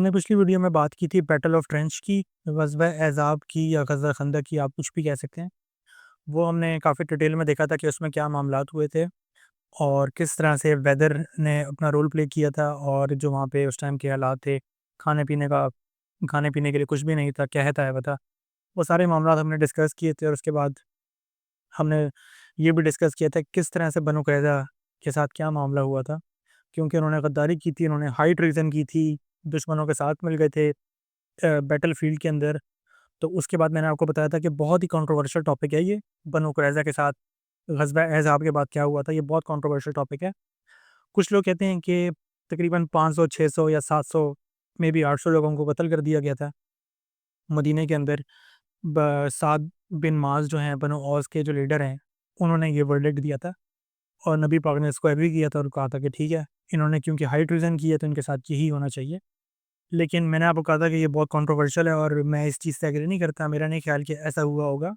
हमने पिछली वीडियो में बात की थी बैटल ऑफ ट्रेंच की, ग़ज़वा एज़ाब की या ग़ज़वा खंदक की, आप कुछ भी कह सकते हैं। वो हमने काफ़ी डिटेल में देखा था कि उसमें क्या मामलात हुए थे और किस तरह से वेदर ने अपना रोल प्ले किया था और जो वहाँ पे उस टाइम के हालात थे, खाने-पीने के लिए कुछ भी नहीं था, कहत आया हुआ था। वो सारे मामलात हमने डिस्कस किए थे और उसके बाद हमने ये भी डिस्कस किया था कि किस तरह से बनु क़ुरैज़ा के साथ क्या मामला हुआ था, क्योंकि उन्होंने गद्दारी की थी, उन्होंने हाई ट्रीज़न की थी, दुश्मनों के साथ मिल गए थे बैटलफ़ील्ड के अंदर। तो उसके बाद मैंने आपको बताया था कि बहुत ही कंट्रोवर्शियल टॉपिक है ये, बनु कुरैज़ा के साथ ग़ज़वा एहज़ाब के बाद क्या हुआ था, ये बहुत कंट्रोवर्शियल टॉपिक है। कुछ लोग कहते हैं कि तकरीबन 500, 600 या 700 मे बी 800 लोगों को कत्ल कर दिया गया था मदीने के अंदर। साद बिन माज़ जो हैं, बनु औस के जो लीडर हैं, उन्होंने ये वर्डिक्ट दिया था और नबी पाक ने इसको एग्री किया था और कहा था कि ठीक है, इन्होंने क्योंकि हाई ट्रीज़न की है तो इनके साथ यही होना चाहिए। लेकिन मैंने आपको कहा था कि ये बहुत कंट्रोवर्शियल है और मैं इस चीज़ से एग्री नहीं करता, मेरा नहीं ख़्याल कि ऐसा हुआ होगा,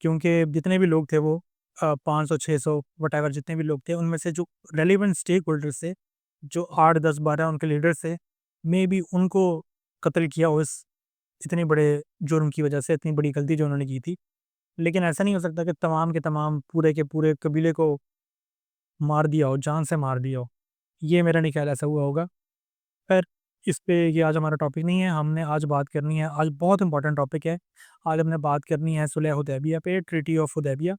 क्योंकि जितने भी लोग थे वो 500, 600 व्हाटएवर जितने भी लोग थे, उनमें से जो रेलेवेंट स्टेक होल्डर्स थे, जो 8, 10, 12 उनके लीडर्स थे, मेबी उनको कत्ल किया हो इस इतने बड़े जुर्म की वजह से, इतनी बड़ी गलती जो उन्होंने की थी। लेकिन ऐसा नहीं हो सकता कि तमाम के तमाम पूरे के पूरे कबीले को मार दिया हो, जान से मार दिया हो। ये मेरा नहीं ख़्याल ऐसा हुआ होगा। खैर, इस पे ये आज हमारा टॉपिक नहीं है, हमने आज बात करनी है, आज बहुत इंपॉर्टेंट टॉपिक है। आज हमने बात करनी है सुलह हुदैबिया पे, ट्रीटी ऑफ हुदैबिया।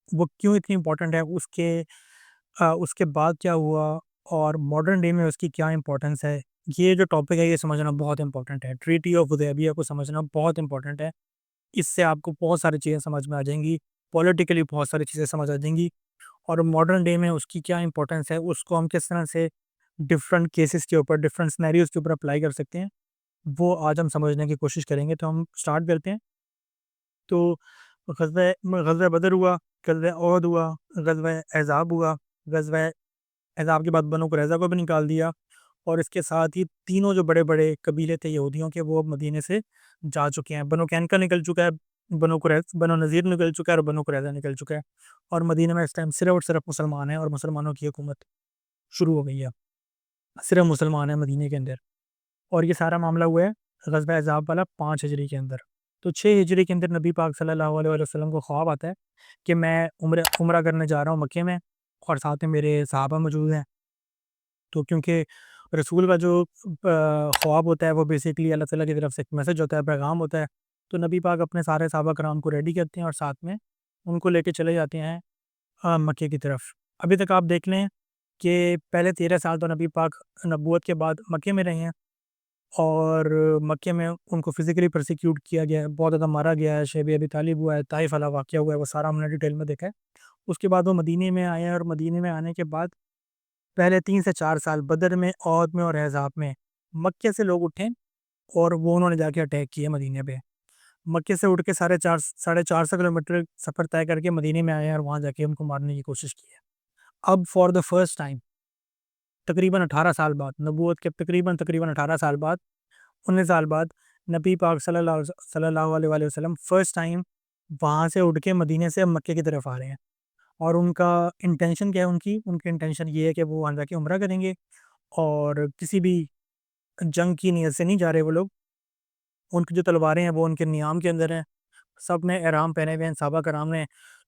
वो क्यों इतनी इंपॉर्टेंट है, उसके बाद क्या हुआ और मॉडर्न डे में उसकी क्या इंपॉर्टेंस है। ये जो टॉपिक है ये समझना बहुत इंपॉर्टेंट है। ट्रीटी ऑफ हुदैबिया को समझना बहुत इंपॉर्टेंट है। इससे आपको बहुत सारी चीज़ें समझ में आ जाएँगी, पॉलिटिकली बहुत सारी चीज़ें समझ आ जाएँगी और मॉडर्न डे में उसकी क्या इंपॉर्टेंस है, उसको हम किस तरह से डिफरेंट केसेस के ऊपर, डिफरेंट सिनेरियोज़ के ऊपर अप्लाई कर सकते हैं, वो आज हम समझने की कोशिश करेंगे। तो हम स्टार्ट करते हैं। तो ग़ज़वा बदर हुआ, ग़ज़वा उहद हुआ, ग़ज़वा अहज़ाब हुआ। ग़ज़वा अहज़ाब के बाद बनु कुरैज़ा को भी निकाल दिया और इसके साथ ही तीनों जो बड़े-बड़े कबीले थे यहूदियों के, वो अब मदीने से जा चुके हैं। बनु कैनुका निकल चुका है, बनु नज़ीर निकल चुका है और बनु कुरैज़ा निकल चुका है और मदीने में इस टाइम सिर्फ़ और सिर्फ़ मुसलमान हैं और मुसलमानों की हुकूमत शुरू हो गई है। सिर्फ़ मुसलमान हैं मदीने के अंदर। और ये सारा मामला हुआ है ग़ज़वा अहज़ाब वाला 5 हिजरी के अंदर। तो 6 हिजरी के अंदर नबी पाक सल्लल्लाहु अलैहि वसल्लम को ख्वाब आता है कि मैं उम्रा करने जा रहा हूँ मक्के में और साथ में मेरे सहाबा मौजूद हैं। तो क्योंकि रसूल का जो ख्वाब होता है वो बेसिकली अल्लाह ताला की तरफ से एक मैसेज होता है, पैगाम होता है। तो नबी पाक अपने सारे सहाबा कराम को रेडी करते हैं और साथ में उनको लेके चले जाते हैं मक्के की तरफ। अभी तक आप देख लें कि पहले 13 साल तो नबी पाक नबूवत के बाद मक्के में रहे हैं और मक्के में उनको फिज़िकली प्रोसिक्यूट किया गया है, बहुत ज़्यादा मारा गया है, शैब अबी तालिब हुआ है, ताइफ़ वाला वाक़या हुआ है, वो सारा हमने डिटेल में देखा है। उसके बाद वो मदीने में आए हैं और मदीने में आने के बाद पहले 3 से 4 साल बदर में, औद में और अहज़ाब में मक्के से लोग उठे और वो उन्होंने जाके अटैक किए मदीने पे। मक्के से उठ के साढ़े 400 किलोमीटर सफ़र तय करके मदीने में आए हैं और वहाँ जाके उनको मारने की कोशिश की है। अब फॉर द फर्स्ट टाइम तकरीबन 18 साल बाद, नबूवत के तकरीबन 18 साल बाद, 19 साल बाद नबी पाक सल्लल्लाहु अलैहि वसल्लम फर्स्ट टाइम वहाँ से उठ के मदीने से अब मक्के की तरफ आ रहे हैं। और उनका इंटेंशन क्या है उनकी इंटेंशन ये है कि वो वहाँ जाके उम्रा करेंगे और किसी भी जंग की नीयत से नहीं जा रहे वो लोग। उनकी जो तलवारें हैं वो उनके नियाम के अंदर हैं। सब ने एहराम पहने हुए हैं, सहाबा कराम ने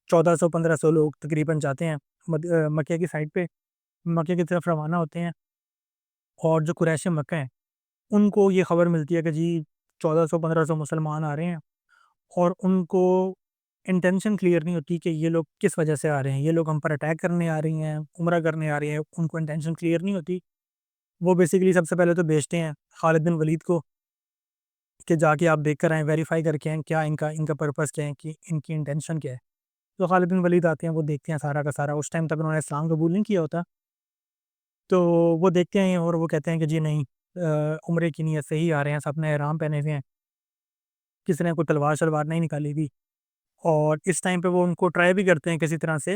1400-1500 लोग तकरीबन जाते हैं मक्के की साइड पे, मक्के की तरफ रवाना होते हैं और जो कुरैश मक्का हैं, उनको ये खबर मिलती है कि जी 1400-1500 मुसलमान आ रहे हैं और उनको इंटेंशन क्लियर नहीं होती कि ये लोग किस वजह से आ रहे हैं। ये लोग हम पर अटैक करने आ रही हैं, उम्रा करने आ रही हैं, उनको इंटेंशन क्लियर नहीं होती। वो बेसिकली सबसे पहले तो भेजते हैं खालिद बिन वलीद को कि जाके आप देख कर आएँ, वेरीफ़ाई करके आएँ, क्या इनका इनका पर्पस क्या है, कि इनकी इंटेंशन क्या है। तो खालिद बिन वलीद आते हैं, वो देखते हैं सारा का सारा, उस टाइम तक उन्होंने इस्लाम कबूल नहीं किया होता। तो वो देखते हैं और वो कहते हैं कि जी नहीं, उम्रे की नीयत से ही आ रहे हैं, सबने एहराम पहने हुए हैं, किसी ने कोई तलवार-शलवार नहीं निकाली हुई। और इस टाइम पे वो उनको ट्राई भी करते हैं किसी तरह से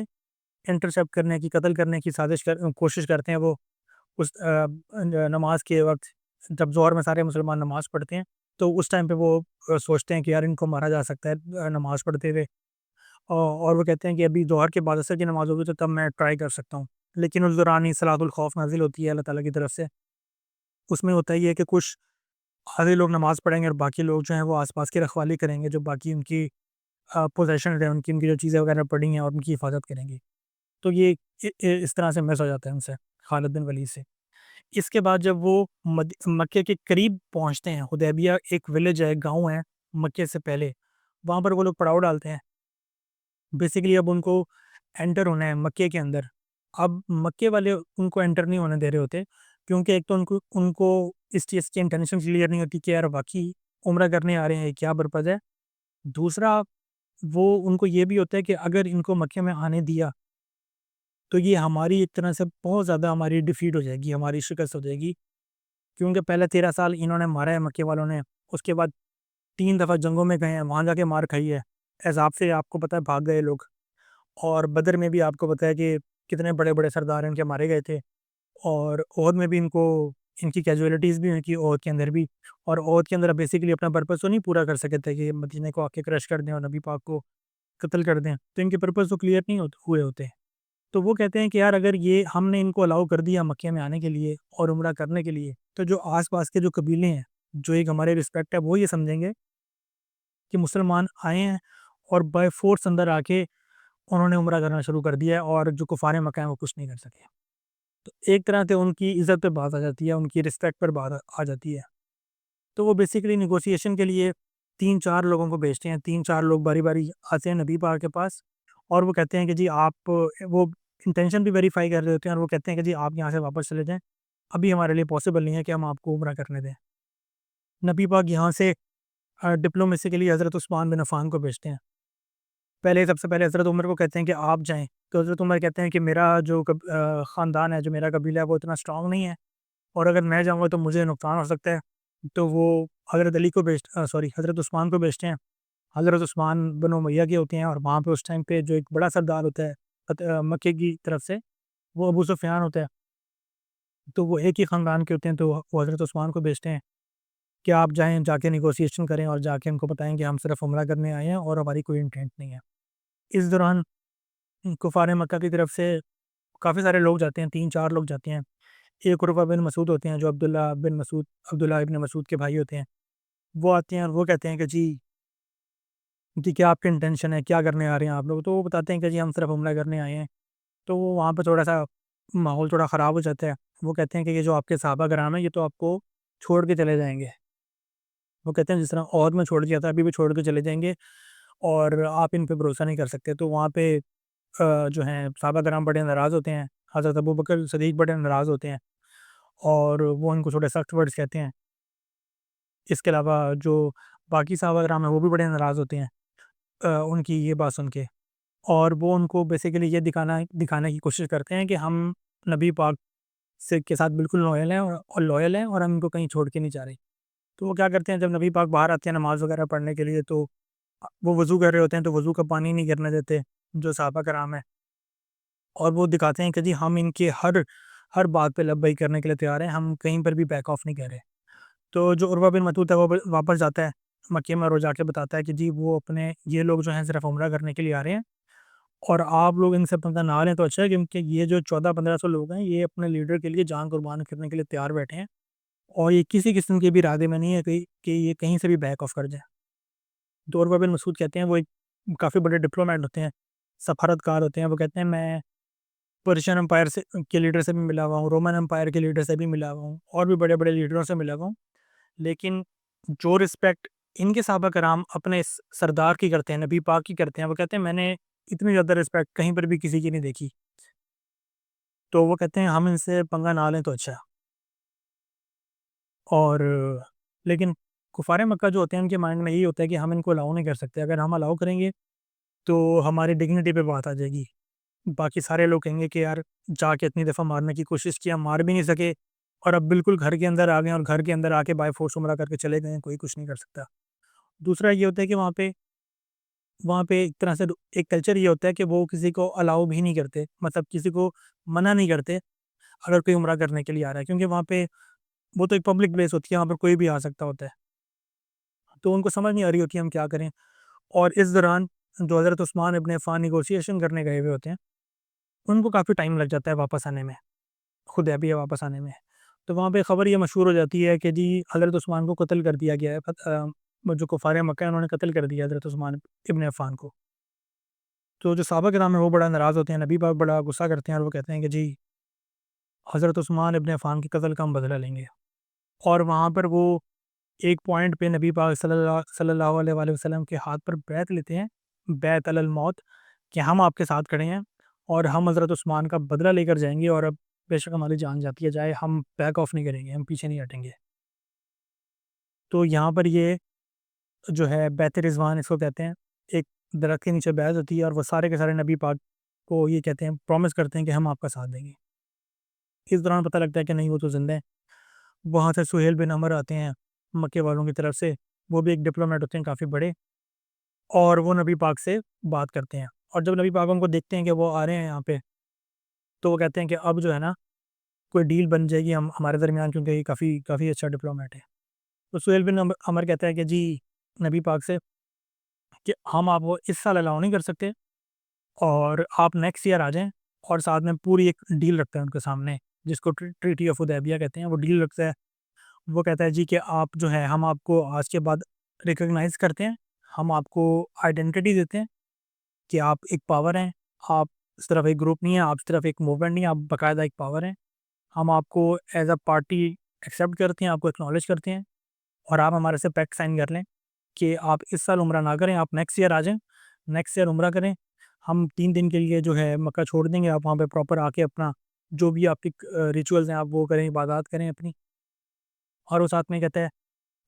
इंटरसेप्ट करने की, कत्ल करने की कोशिश करते हैं वो उस नमाज़ के वक़्त, जब ज़ोहर में सारे मुसलमान नमाज़ पढ़ते हैं, तो उस टाइम पे वो सोचते हैं कि यार इनको मारा जा सकता है नमाज़ पढ़ते हुए। और वो कहते हैं कि अभी ज़ोहर के बाद असर की नमाज़ होगी तो तब मैं ट्राई कर सकता हूँ। लेकिन उस दौरान ही सलातुल खौफ नाज़िल होती है अल्लाह ताला की तरफ से उसमें होता ही है कि कुछ आधे लोग नमाज़ पढ़ेंगे और बाकी लोग जो हैं वो आस-पास की रखवाली करेंगे, जो बाकी उनकी पोज़ेशन है, उनकी जो चीज़ें वगैरह पड़ी हैं और उनकी हिफाज़त करेंगे। तो ये इस तरह से मिस हो जाता है उनसे, खालिद बिन वलीद से। इसके बाद जब वो मक्के के करीब पहुँचते हैं, हुदैबिया एक विलेज है, गाँव है मक्के से पहले, वहाँ पर वो लोग पड़ाव डालते हैं। बेसिकली अब उनको एंटर होना है मक्के के अंदर। अब मक्के वाले उनको एंटर नहीं होने दे रहे होते, क्योंकि एक तो उनको उनको इस चीज़ की इंटेंशन क्लियर नहीं होती कि यार वाक़ई उम्रा करने आ रहे हैं, क्या पर्पज़ है। दूसरा, वो उनको ये भी होता है कि अगर इनको मक्के में आने दिया, तो ये हमारी एक तरह से बहुत ज़्यादा हमारी डिफीट हो जाएगी, हमारी शिकस्त हो जाएगी। क्योंकि पहले 13 साल इन्होंने मारा है मक्के वालों ने, उसके बाद 3 दफ़ा जंगों में गए हैं, वहाँ जाके मार खाई है। अहज़ाब से आपको पता है भाग गए लोग, और बदर में भी आपको पता है कि कितने बड़े-बड़े सरदार इनके मारे गए थे, और ओहद में भी इनको इनकी कैजुअलिटीज़ भी हुई थी ओहद के अंदर भी। और ओहद के अंदर बेसिकली अपना पर्पज़ तो नहीं पूरा कर सके थे कि मदीने को आके क्रश कर दें और नबी पाक को कत्ल कर दें, तो इनके पर्पज़ तो क्लियर नहीं हुए होते। तो वो कहते हैं कि यार अगर ये हमने इनको अलाउ कर दिया मक्के में आने के लिए और उम्रा करने के लिए, तो जो आस-पास के जो कबीले हैं, जो एक हमारे रिस्पेक्ट है, वो ये समझेंगे कि मुसलमान आए हैं और बाय फ़ोर्स अंदर आके उन्होंने उम्रा करना शुरू कर दिया है, और जो कुफ़ारे मक्का हैं वो कुछ नहीं कर सके। तो एक तरह से उनकी इज़्ज़त पे बात आ जाती है, उनकी रिस्पेक्ट पर बात आ जाती है। तो वो बेसिकली नेगोशिएशन के लिए 3-4 लोगों को भेजते हैं, 3-4 लोग बारी-बारी आते हैं नबी पाक के पास, और वो कहते हैं कि जी आप, वो इंटेंशन भी वेरीफ़ाई कर रहे होते हैं, और वो कहते हैं कि जी आप यहाँ से वापस चले जाएँ, अभी हमारे लिए पॉसिबल नहीं है कि हम आपको उम्रा करने दें। नबी पाक यहाँ से डिप्लोमेसी के लिए हज़रत उस्मान बिन अफ़्फ़ान को भेजते हैं। पहले सबसे पहले हज़रत उमर को कहते हैं कि आप जाएँ, तो हज़रत उमर कहते हैं कि मेरा जो ख़ानदान है, जो मेरा कबीला है, वो इतना स्ट्रॉन्ग नहीं है, और अगर मैं जाऊँगा तो मुझे नुकसान हो सकता है। तो वो हज़रत उस्मान को भेजते हैं। हज़रत उस्मान बनो उमैया के होते हैं, और वहाँ पे उस टाइम पे जो एक बड़ा सरदार होता है मक्के की तरफ से, वो अबू सुफ़ियान होता है। तो वो एक ही ख़ानदान के होते हैं, तो वो हज़रत उस्मान को भेजते हैं कि आप जाएँ, जाके नेगोशिएशन करें और जाके उनको बताएँ कि हम सिर्फ़ उम्रा करने आए हैं और हमारी कोई इंटेंट नहीं है। इस दौरान कुफ़ार मक्का की तरफ से काफ़ी सारे लोग जाते हैं, 3-4 लोग जाते हैं। एक उरवा बिन मसूद होते हैं, जो अब्दुल्ला इब्न मसूद के भाई होते हैं। वो आते हैं और वो कहते हैं कि जी क्या आपकी इंटेंशन है? क्या करने आ रहे हैं आप लोग? तो वो बताते हैं कि जी हम सिर्फ़ उम्रा करने आए हैं। तो वो वहाँ पे थोड़ा-सा माहौल थोड़ा ख़राब हो जाता है। वो कहते हैं कि ये जो आपके सहाबा कराम हैं, ये तो आपको छोड़ के चले जाएँगे। वो कहते हैं जिस तरह औद में छोड़ दिया था, अभी भी छोड़ के चले जाएँगे, और आप इन पे भरोसा नहीं कर सकते। तो वहाँ पे जो हैं सहाबा कराम बड़े नाराज़ होते हैं। हज़रत अबू बकर सिद्दीक़ बड़े नाराज़ होते हैं, और वो उनको थोड़े सख्त वर्ड्स कहते हैं। इसके अलावा जो बाकी सहाबा कराम हैं, वो भी बड़े नाराज़ होते हैं उनकी ये बात सुन के, और वो उनको बेसिकली ये दिखाने की कोशिश करते हैं कि हम नबी पाक से के साथ बिल्कुल लॉयल हैं, और हम इनको कहीं छोड़ के नहीं जा रहे। तो वो क्या करते हैं, जब नबी पाक बाहर आते हैं नमाज़ वगैरह पढ़ने के लिए, तो वो वज़ू कर रहे होते हैं, तो वज़ू का पानी नहीं गिरने देते जो सहाबा कराम हैं, और वो दिखाते हैं कि जी हम इनके हर हर बात पे लब्बैक करने के लिए तैयार हैं, हम कहीं पर भी बैक ऑफ नहीं कर रहे। तो जो उरवा बिन मसूद है, वो वापस जाता है मक्के में, और वो जाके बताता है कि जी वो अपने ये लोग जो हैं सिर्फ़ उम्रा करने के लिए आ रहे हैं, और आप लोग इनसे पंगा ना लें तो अच्छा है, क्योंकि ये जो 1400-1500 लोग हैं, ये अपने लीडर के लिए जान कुर्बान करने के लिए तैयार बैठे हैं, और ये किसी किस्म के भी इरादे में नहीं है कि ये कहीं से भी बैक ऑफ कर जाएँ। तो उरवा बिन मसूद कहते हैं, वो एक काफ़ी बड़े डिप्लोमैट होते हैं, सफ़ारतकार होते हैं, वो कहते हैं मैं पर्शियन एम्पायर के लीडर से भी मिला हुआ हूँ, रोमन एम्पायर के लीडर से भी मिला हुआ हूँ, और भी बड़े-बड़े लीडरों से मिला हुआ हूँ। लेकिन जो रिस्पेक्ट इनके सहाबा कराम अपने सरदार की करते हैं, नबी पाक की करते हैं, वो कहते हैं मैंने इतनी ज़्यादा रिस्पेक्ट कहीं पर भी किसी की नहीं देखी। तो वो कहते हैं हम इनसे पंगा ना लें तो अच्छा है। और लेकिन कुफ़ारे मक्का जो होते हैं, उनके माइंड में यही होता है कि हम इनको अलाउ नहीं कर सकते। अगर हम अलाउ करेंगे तो हमारी डिग्निटी पे बात आ जाएगी। बाकी सारे लोग कहेंगे कि यार जाके इतनी दफ़ा मारने की कोशिश की, हम मार भी नहीं सके, और अब बिल्कुल घर के अंदर आ गए, और घर के अंदर आके बाय फ़ोर्स उम्रा करके चले गए हैं, कोई कुछ नहीं कर सकता। दूसरा ये होता है कि वहाँ पे एक तरह से एक कल्चर ये होता है कि वो किसी को अलाउ भी नहीं करते, मतलब किसी को मना नहीं करते अगर कोई उम्रा करने के लिए आ रहा है, क्योंकि वहाँ पे वो तो एक पब्लिक प्लेस होती है, वहाँ पर कोई भी आ सकता होता है। तो उनको समझ नहीं आ रही होती है हम क्या करें, और इस दौरान जो हज़रत उस्मान इब्न अफ़्फ़ान नेगोशिएशन करने गए हुए होते हैं, उनको काफ़ी टाइम लग जाता है वापस आने में, हुदैबिया वापस आने में। तो वहाँ पे ख़बर ये मशहूर हो जाती है कि जी हज़रत उस्मान को कत्ल कर दिया गया है। वो जो कुफ़ार मक्का है उन्होंने कत्ल कर दिया हज़रत उस्मान इब्न अफ़्फ़ान को। तो जो सहाबा किराम है वो बड़ा नाराज़ होते हैं, नबी पाक बड़ा गुस्सा करते हैं और वो कहते हैं कि जी हज़रत उस्मान इब्न अफ़्फ़ान के कत्ल का हम बदला लेंगे। और वहाँ पर वो एक पॉइंट पे नबी पाक सल्लल्लाहु अलैहि वसल्लम के हाथ पर बैत लेते हैं, बैत अलल मौत, कि हम आपके साथ खड़े हैं और हम हज़रत उस्मान का बदला लेकर जाएँगे और अब बेशक हमारी जान जाती है जाए, हम बैक ऑफ नहीं करेंगे, हम पीछे नहीं हटेंगे। तो यहाँ पर ये जो है बैत रिज़वान इसको कहते हैं। एक दरख़्त के नीचे बैत होती है और वो सारे के सारे नबी पाक को ये कहते हैं, प्रॉमिस करते हैं कि हम आपका साथ देंगे। इस दौरान पता लगता है कि नहीं वो तो ज़िंदा है। वहाँ से सुहेल बिन अमर आते हैं मक्के वालों की तरफ से, वो भी एक डिप्लोमेट होते हैं काफ़ी बड़े, और वो नबी पाक से बात करते हैं। और जब नबी पाक उनको देखते हैं कि वो आ रहे हैं यहाँ पे, तो वो कहते हैं कि अब जो है ना कोई डील बन जाएगी हम हमारे दरमियान, क्योंकि ये काफ़ी काफ़ी अच्छा डिप्लोमेट है। तो सुहेल बिन अमर कहता है कि जी नबी पाक से कि हम आपको इस साल अलाउ नहीं कर सकते और आप नेक्स्ट ईयर आ जाएँ, और साथ में पूरी एक डील रखते हैं उनके सामने, जिसको ट्रीटी ऑफ हुदैबिया कहते हैं, वो डील रखता है। वो कहता है जी कि आप जो है हम आपको आज के बाद रिकॉग्नाइज़ करते हैं, हम आपको आइडेंटिटी देते हैं कि आप एक पावर हैं, आप सिर्फ एक ग्रुप नहीं है, आप सिर्फ एक मूवमेंट नहीं है, आप बाकायदा एक पावर हैं। हम आपको एज़ अ पार्टी एक्सेप्ट करते हैं, आपको एक्नॉलेज करते हैं, और आप हमारे से पैक्ट साइन कर लें कि आप इस साल उम्रा ना करें, आप नेक्स्ट ईयर आ जाएँ, नेक्स्ट ईयर उम्रा करें। हम 3 दिन के लिए जो है मक्का छोड़ देंगे, आप वहाँ पे प्रॉपर आके अपना जो भी आपकी रिचुअल्स हैं आप वो करें, इबादत करें अपनी। और वो साथ में कहता है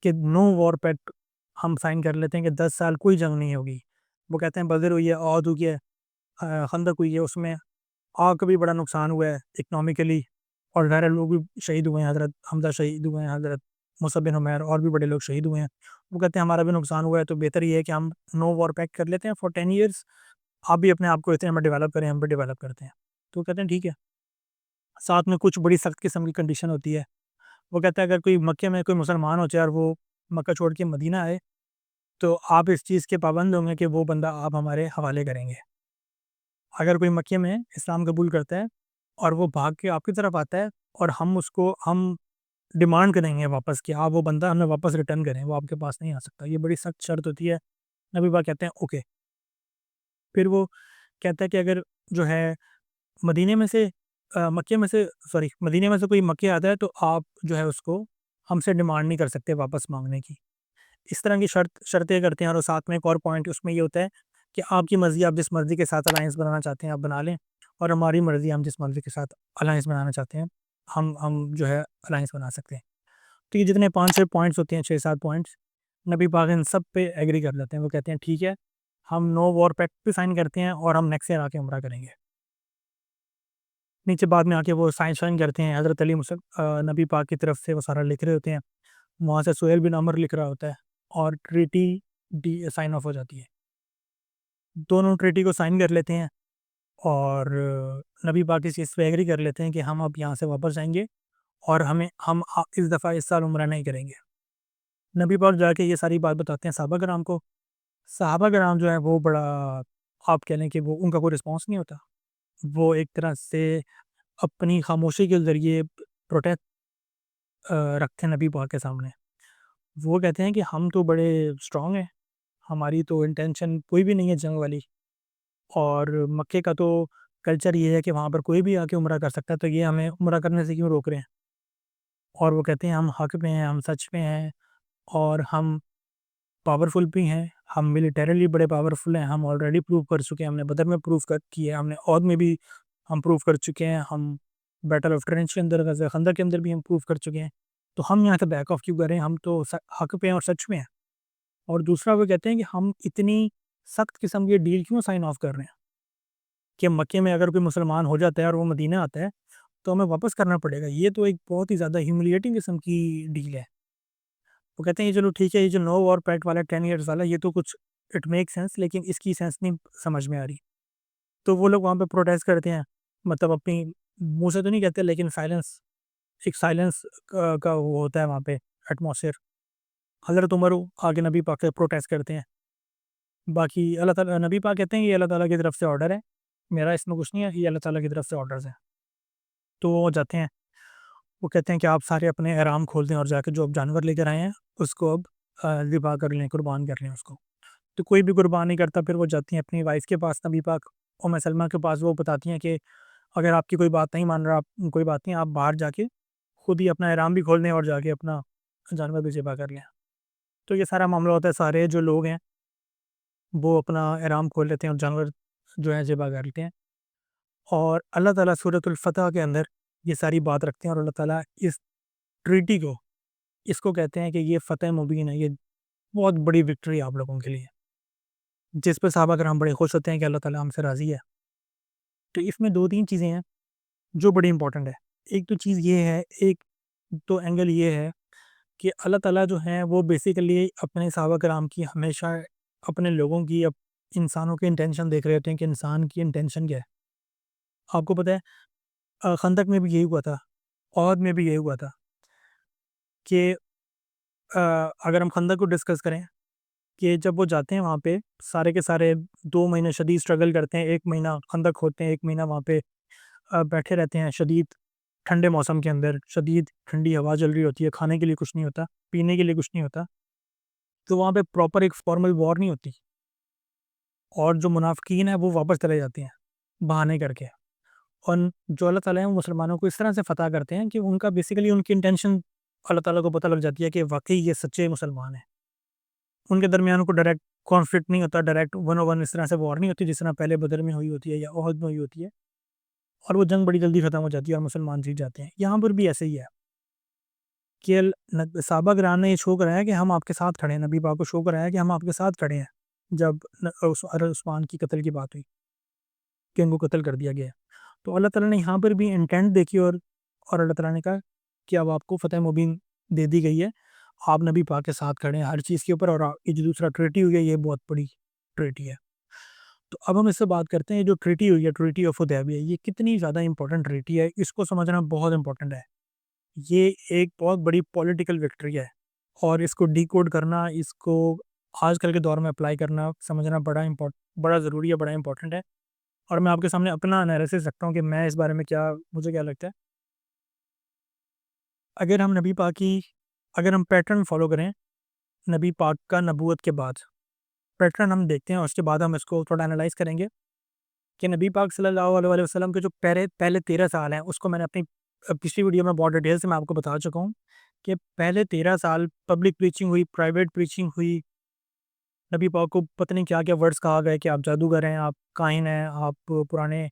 कि नो वॉर पैक्ट हम साइन कर लेते हैं कि 10 साल कोई जंग नहीं होगी। वो कहते हैं बदर हुई है, औद हुई है, खंदक हुई है, उसमें आग का भी बड़ा नुकसान हुआ है इकोनॉमिकली, और ज़ाहिर लोग भी शहीद हुए हैं, हज़रत हमज़ा शहीद हुए हैं, हज़रत मुसअब बिन उमैर और भी बड़े लोग शहीद हुए हैं। वो कहते हैं हमारा भी नुकसान हुआ है, तो बेहतर ये है कि हम नो वॉर पैक्ट कर लेते हैं फॉर 10 ईयर्स, आप भी अपने आप को इतने में डेवलप करें, हम भी डेवलप करते हैं। तो वो कहते हैं ठीक है। साथ में कुछ बड़ी सख्त किस्म की कंडीशन होती है। वो कहता है अगर कोई मक्के में कोई मुसलमान हो जाए और वो मक्का छोड़ के मदीना आए, तो आप इस चीज़ के पाबंद होंगे कि वो बंदा आप हमारे हवाले करेंगे। अगर कोई मक्के में इस्लाम कबूल करता है और वो भाग के आपकी तरफ आता है, और हम डिमांड करेंगे वापस कि आप वो बंदा हमें वापस रिटर्न करें, वो आपके पास नहीं आ सकता। ये बड़ी सख्त शर्त होती है। नबी पाक कहते हैं ओके। फिर वो कहता है कि अगर जो है मदीने में से मक्के में से सॉरी मदीने में से कोई मक्के आता है, तो आप जो है उसको हमसे डिमांड नहीं कर सकते वापस माँगने की। इस तरह की शर्तें करते हैं, और साथ में एक और पॉइंट उसमें ये होता है कि आपकी मर्ज़ी, आप जिस मर्ज़ी के साथ अलायंस बनाना चाहते हैं आप बना लें, और हमारी मर्ज़ी हम जिस मर्ज़ी के साथ अलायंस बनाना चाहते हैं, हम जो है अलायंस बना सकते हैं। तो ये जितने 5-6 पॉइंट्स होते हैं, 6-7 पॉइंट्स, नबी पाक इन सब पे एग्री कर लेते हैं। वो कहते हैं ठीक है, हम नो वॉर पैक्ट पे साइन करते हैं और हम नेक्स्ट ईयर आके उम्रा करेंगे। नीचे बाद में आके वो साइन शाइन करते हैं, हज़रत अली नबी पाक की तरफ से वो सारा लिख रहे होते हैं। वहाँ से सुहेल बिन अमर लिख रहा होता है, और ट्रीटी डी साइन ऑफ हो जाती है। दोनों ट्रीटी को साइन कर लेते हैं, और नबी पाक इस चीज़ पे एग्री कर लेते हैं कि हम अब यहाँ से वापस जाएँगे, और इस दफ़ा इस साल उम्रा नहीं करेंगे। नबी पाक जाके ये सारी बात बताते हैं सहाबा किराम को। सहाबा किराम जो है वो बड़ा, आप कह लें कि वो उनका कोई रिस्पॉन्स नहीं होता। वो एक तरह से अपनी खामोशी के ज़रिए प्रोटेस्ट रखते हैं नबी पाक के सामने। वो कहते हैं कि हम तो बड़े स्ट्रॉन्ग हैं, हमारी तो इंटेंशन कोई भी नहीं है जंग वाली, और मक्के का तो कल्चर ये है कि वहाँ पर कोई भी आके उम्रा कर सकता है, तो ये हमें उम्रा करने से क्यों रोक रहे हैं? और वो कहते हैं हम हक पे हैं, हम सच पे हैं, और हम पावरफुल भी हैं, हम मिलिटरीली बड़े पावरफुल हैं, हम ऑलरेडी प्रूव कर चुके हैं, हमने बदर में प्रूव कर किया है, हमने औद में भी हम प्रूव कर चुके हैं, हम बैटल ऑफ ट्रेंच के अंदर, ग़ज़वा खंदक के अंदर भी हम प्रूव कर चुके हैं। तो हम यहाँ से बैक ऑफ क्यों कर रहे हैं? हम तो हक पे हैं और सच में हैं। और दूसरा वो कहते हैं कि हम इतनी सख्त किस्म की डील क्यों साइन ऑफ कर रहे हैं कि मक्के में अगर कोई मुसलमान हो जाता है और वो मदीना आता है, तो हमें वापस करना पड़ेगा। ये तो एक बहुत ही ज़्यादा ह्यूमिलिएटिंग किस्म की डील है। वो कहते हैं ये चलो ठीक है, ये जो नो वॉर पैक्ट वाला 10 ईयर्स वाला, ये तो कुछ इट मेक सेंस, लेकिन इसकी सेंस नहीं समझ में आ रही। तो वो लोग वहाँ पे प्रोटेस्ट करते हैं, मतलब अपनी मुँह से तो नहीं कहते, लेकिन साइलेंस का वो होता है वहाँ पे एटमॉस्फेयर। हज़रत उमर आगे नबी पाक से प्रोटेस्ट करते हैं। बाकी अल्लाह ताला, नबी पाक कहते हैं ये अल्लाह ताला की तरफ से ऑर्डर है, मेरा इसमें कुछ नहीं है, ये अल्लाह ताला की तरफ से ऑर्डर्स हैं। तो वो जाते हैं, वो कहते हैं कि आप सारे अपने एहराम खोल दें और जाके जो आप जानवर लेकर आए हैं उसको अब ज़िबा कर लें, कुर्बान कर लें उसको। तो कोई भी कुर्बान नहीं करता, फिर वो जाती हैं अपनी वाइफ़ के पास, नबी पाक उम्मे सलमा के पास। वो बताती हैं कि अगर आपकी कोई बात नहीं मान रहा, आप कोई बात नहीं, आप बाहर जाके खुद ही अपना एहराम भी खोल लें और जाके अपना जानवर भी ज़िबा कर लें। तो ये सारा मामला होता है, सारे जो लोग हैं वो अपना एहराम खोल लेते हैं और जानवर जो है ज़िबा कर लेते हैं। और अल्लाह ताला सूरतुल फतह के अंदर ये सारी बात रखते हैं और अल्लाह ताला इस ट्रीटी को, इसको कहते हैं कि ये फ़तह मुबीन है, ये बहुत बड़ी विक्ट्री है आप लोगों के लिए, जिस पे सहाबा कराम बड़े खुश होते हैं कि अल्लाह ताला हमसे राज़ी है। तो इसमें 2-3 चीज़ें हैं जो बड़ी इम्पोर्टेंट है। एक तो चीज़ ये है, एक तो एंगल ये है कि अल्लाह ताला जो हैं वो बेसिकली अपने सहाबा कराम की हमेशा अपने लोगों की, इंसानों के इंटेंशन देख रहे होते हैं कि इंसान की इंटेंशन क्या है। आपको पता है खंदक में भी यही हुआ था, ओहद में भी यही हुआ था कि अगर हम खंदक को डिस्कस करें कि जब वो जाते हैं वहाँ पे, सारे के सारे 2 महीने शदीद स्ट्रगल करते हैं, 1 महीना खंदक खोदते हैं, 1 महीना वहाँ पे बैठे रहते हैं शदीद ठंडे मौसम के अंदर, शदीद ठंडी हवा चल रही होती है, खाने के लिए कुछ नहीं होता, पीने के लिए कुछ नहीं होता। तो वहाँ पे प्रॉपर एक फॉर्मल वॉर नहीं होती और जो मुनाफ़िकीन हैं वो वापस चले जाते हैं, बहाने करके। और जो अल्लाह ताला है वो मुसलमानों को इस तरह से फ़तह करते हैं कि उनका बेसिकली उनकी इंटेंशन अल्लाह ताला को पता लग जाती है कि वाक़ई ये सच्चे मुसलमान हैं। उनके दरमियान कोई डायरेक्ट कॉन्फ्लिक्ट नहीं होता, डायरेक्ट वन ऑन वन इस तरह से वॉर नहीं होती जिस तरह पहले बदर में हुई होती है या ओहद में हुई होती है, और वो जंग बड़ी जल्दी ख़त्म हो जाती है और मुसलमान जीत जाते हैं। यहाँ पर भी ऐसे ही है कि सहाबा कराम ने ये शो कराया कि हम आपके साथ खड़े हैं, नबी पाक को शो कराया कि हम आपके साथ खड़े हैं। जब उस्मान की कत्ल की बात हुई कि इनको कत्ल कर दिया गया है। तो अल्लाह ताला ने यहाँ पर भी इंटेंट देखी और अल्लाह ताला ने कहा कि अब आपको फ़तह मुबीन दे दी गई है। आप नबी पाक के साथ खड़े हैं हर चीज़ के ऊपर, और ये जो दूसरा ट्रीटी हुई है ये बहुत बड़ी ट्रीटी है। तो अब हम इससे बात करते हैं, जो ट्रीटी हुई है, ट्रीटी ऑफ हुदैबिया, ये कितनी ज़्यादा इंपॉर्टेंट ट्रीटी है, इसको समझना बहुत इंपॉर्टेंट है। ये एक बहुत बड़ी पॉलिटिकल विक्ट्री है और इसको डिकोड करना, इसको आजकल के दौर में अप्लाई करना, समझना बड़ा ज़रूरी है, बड़ा इंपॉर्टेंट है। और मैं आपके सामने अपना एनालिसिस रखता हूँ कि मैं इस बारे में मुझे क्या लगता है। अगर हम नबी पाक की अगर हम पैटर्न फ़ॉलो करें, नबी पाक का नबूवत के बाद, पैटर्न हम देखते हैं और उसके बाद हम इसको थोड़ा एनालाइज़ करेंगे कि नबी पाक सल्लल्लाहु अलैहि वसल्लम के जो पहले पहले 13 साल हैं, उसको मैंने अपनी पिछली वीडियो में बहुत डिटेल से मैं आपको बता चुका हूँ कि पहले 13 साल पब्लिक प्रीचिंग हुई, प्राइवेट प्रीचिंग हुई। नबी पाक को पता नहीं क्या-क्या वर्ड्स कहा गया कि आप जादूगर हैं, आप काहिन हैं, आप पुराने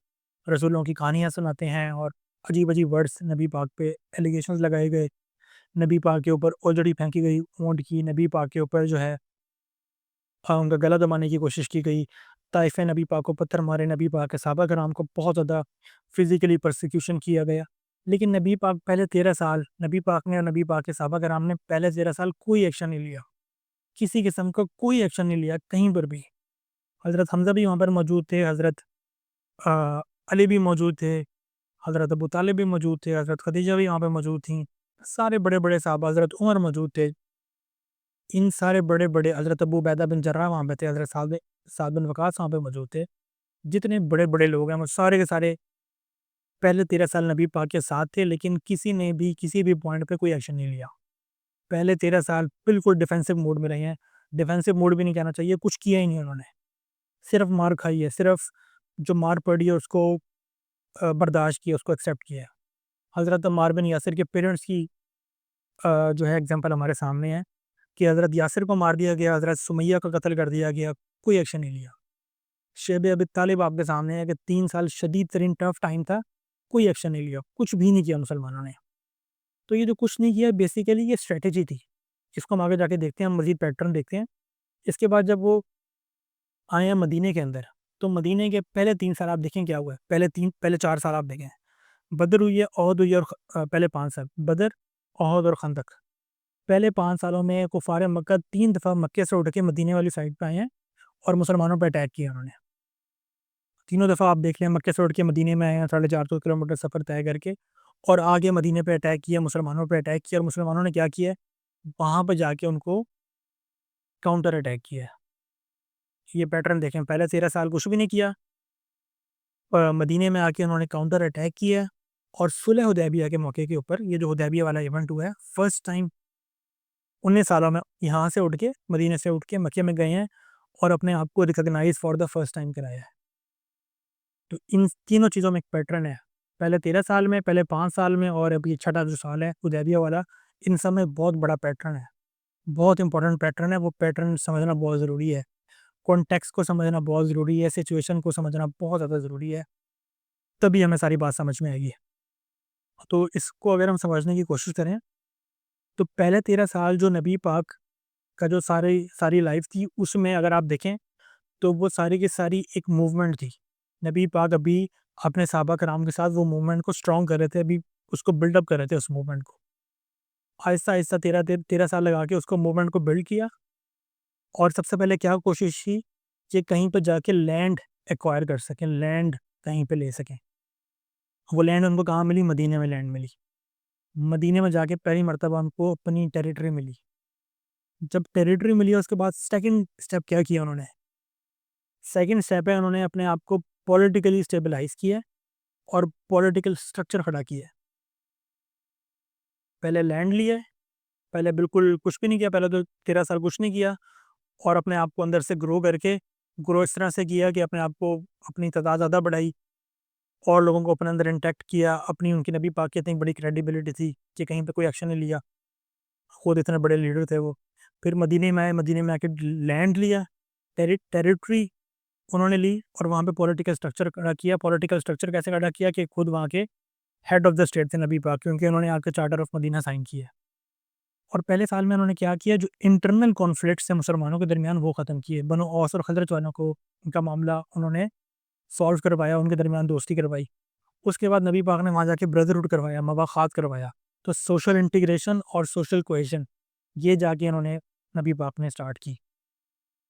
रसूलों की कहानियाँ सुनाते हैं, और अजीब-अजीब वर्ड्स नबी पाक पे एलिगेशंस लगाए गए। नबी पाक के ऊपर ओजड़ी फेंकी गई ऊँट की, नबी पाक के ऊपर जो है उनका गला दबाने की कोशिश की गई। ताइफ़ नबी पाक को पत्थर मारे, नबी पाक के सहाबा कराम को बहुत ज़्यादा फ़िज़िकली परसिक्यूशन किया गया। लेकिन नबी पाक पहले 13 साल, नबी पाक ने और नबी पाक के सहाबा कराम ने पहले 13 साल कोई एक्शन नहीं लिया। किसी किस्म का कोई एक्शन नहीं लिया कहीं पर भी। हज़रत हमज़ा भी वहाँ पर मौजूद थे, हज़रत अ, अली भी मौजूद थे, हज़रत अबू तालिब भी मौजूद थे, हज़रत खदीजा भी वहाँ पे मौजूद थीं। सारे बड़े-बड़े सहाबा, हज़रत उमर मौजूद थे। इन सारे बड़े-बड़े, हज़रत अबू उबैदा बिन जर्राह वहाँ पे थे, हज़रत साद बिन वक़ास वहाँ पे मौजूद थे। जितने बड़े-बड़े लोग हैं वो सारे के सारे पहले 13 साल नबी पाक के साथ थे, लेकिन किसी ने भी किसी भी पॉइंट पे कोई एक्शन नहीं लिया। पहले 13 साल बिल्कुल डिफेंसिव मोड में रहे हैं। डिफेंसिव मोड भी नहीं कहना चाहिए, कुछ किया ही नहीं उन्होंने। सिर्फ़ मार खाई है, सिर्फ़ जो मार पड़ी है उसको बर्दाश्त किया, उसको एक्सेप्ट किया है। हज़रत अम्मार बिन यासिर के पेरेंट्स की जो है एग्ज़ाम्पल हमारे सामने है कि हज़रत यासिर को मार दिया गया, हज़रत सुमैया का कत्ल कर दिया गया, कोई एक्शन नहीं लिया। शैब अबी तालिब आपके सामने है कि 3 साल शदीद तरीन टफ टाइम था, कोई एक्शन नहीं लिया, कुछ भी नहीं किया मुसलमानों ने। तो ये जो कुछ नहीं किया बेसिकली ये स्ट्रैटेजी थी, जिसको हम आगे जाके देखते हैं, हम मज़ीद पैटर्न देखते हैं। इसके बाद जब वो आए हैं मदीने के अंदर, तो मदीने के पहले 3 साल आप देखें क्या हुआ है, पहले 4 साल आप देखें। बदर हुई है, ओहद हुई है और पहले 5 साल, बदर, ओहद और खंदक। पहले 5 सालों में कुफ़ार मक्का 3 दफ़ा मक्के से उठ के मदीने वाली साइड पे आए हैं और मुसलमानों पे अटैक किया उन्होंने। तीनों दफ़ा आप देख लें, मक्के से उठ के मदीने में आए हैं, 450 किलोमीटर सफ़र तय करके, और आगे मदीने पे अटैक किया, मुसलमानों पे अटैक किया, और मुसलमानों ने क्या किया है, वहाँ पे जाके उनको काउंटर अटैक किया है। ये पैटर्न देखें, पहले 13 साल कुछ भी नहीं किया, मदीने में आके उन्होंने काउंटर अटैक किया, और सुलह हुदैबिया के मौके के ऊपर ये जो हुदैबिया वाला इवेंट हुआ है, फर्स्ट टाइम 19 सालों में यहाँ से उठ के, मदीने से उठ के मक्के में गए हैं और अपने आप को recognise for the first time कराया है। तो इन तीनों चीज़ों में एक पैटर्न है, पहले 13 साल में, पहले 5 साल में, और अभी छठा जो साल है हुदैबिया वाला, इन सब में बहुत बड़ा पैटर्न है, बहुत इंपॉर्टेंट पैटर्न है। वो पैटर्न समझना बहुत ज़रूरी है, कॉन्टेक्स्ट को समझना बहुत ज़रूरी है, सिचुएशन को समझना बहुत ज़्यादा ज़रूरी है, तभी हमें सारी बात समझ में आएगी। तो इसको अगर हम समझने की कोशिश करें, तो पहले 13 साल जो नबी पाक का जो सारी लाइफ थी, उसमें अगर आप देखें तो वो सारी की सारी एक मूवमेंट थी। नबी पाक अभी अपने सहाबा कराम के साथ वो मूवमेंट को स्ट्रॉन्ग कर रहे थे, अभी उसको बिल्डअप कर रहे थे उस मूवमेंट को। आहिस्ता आहिस्ता 13 साल लगा के उसको मूवमेंट को बिल्ड किया, और सबसे पहले क्या कोशिश की कि कहीं पर जाके लैंड एक्वायर कर सकें, लैंड कहीं पे ले सकें। वो लैंड उनको कहाँ मिली? मदीने में लैंड मिली। मदीने में जाके पहली मर्तबा उनको अपनी टेरिटरी मिली। जब टेरिटरी मिली उसके बाद सेकंड स्टेप क्या किया उन्होंने? सेकंड स्टेप है, उन्होंने अपने आप को पॉलिटिकली स्टेबलाइज़ किया और पॉलिटिकल स्ट्रक्चर खड़ा किया है। पहले लैंड लिया है, पहले बिल्कुल कुछ भी नहीं किया, पहले तो 13 साल कुछ नहीं किया, और अपने आप को अंदर से ग्रो करके, ग्रो इस तरह से किया कि अपने आप को, अपनी तादाद ज़्यादा बढ़ाई और लोगों को अपने अंदर इंटैक्ट किया। अपनी उनकी नबी पाक की इतनी बड़ी क्रेडिबिलिटी थी कि कहीं पे कोई एक्शन नहीं लिया, खुद इतने बड़े लीडर थे वो। फिर मदीने में आए, मदीने में आके लैंड लिया, टेरिटरी उन्होंने ली, और वहाँ पे पॉलिटिकल स्ट्रक्चर खड़ा किया। पॉलिटिकल स्ट्रक्चर कैसे खड़ा किया कि खुद वहाँ के हेड ऑफ़ द स्टेट थे नबी पाक, क्योंकि उन्होंने आके चार्टर ऑफ मदीना साइन किया है। और पहले साल में उन्होंने क्या किया, जो इंटरनल कॉन्फ्लिक्ट्स हैं मुसलमानों के दरमियान वो ख़त्म किए। बनो औस और खज़रज वालों को, उनका मामला उन्होंने सॉल्व करवाया, उनके दरमियान दोस्ती करवाई। उसके बाद नबी पाक ने वहाँ जाके ब्रदरहुड करवाया, मवाख़ात करवाया। तो सोशल इंटीग्रेशन और सोशल कोहेज़न, ये जाके इन्होंने, नबी पाक ने स्टार्ट की।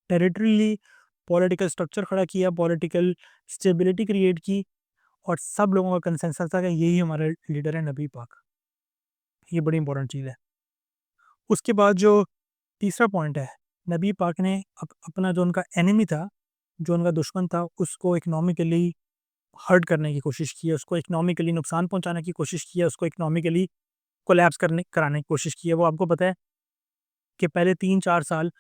टेरिटरी ली, पॉलिटिकल स्ट्रक्चर खड़ा किया, पॉलिटिकल स्टेबिलिटी क्रिएट की, और सब लोगों का कंसेंसस था कि यही हमारे लीडर है नबी पाक। ये बड़ी इंपॉर्टेंट चीज़ है। उसके बाद जो तीसरा पॉइंट है, नबी पाक ने अपना जो उनका एनिमी था, जो उनका दुश्मन था, उसको इकोनॉमिकली हर्ट करने की कोशिश की है, उसको इकोनॉमिकली नुकसान पहुँचाने की कोशिश की है, उसको इकोनॉमिकली कोलैप्स कराने की कोशिश की है। वो आपको पता है कि पहले 3-4 साल,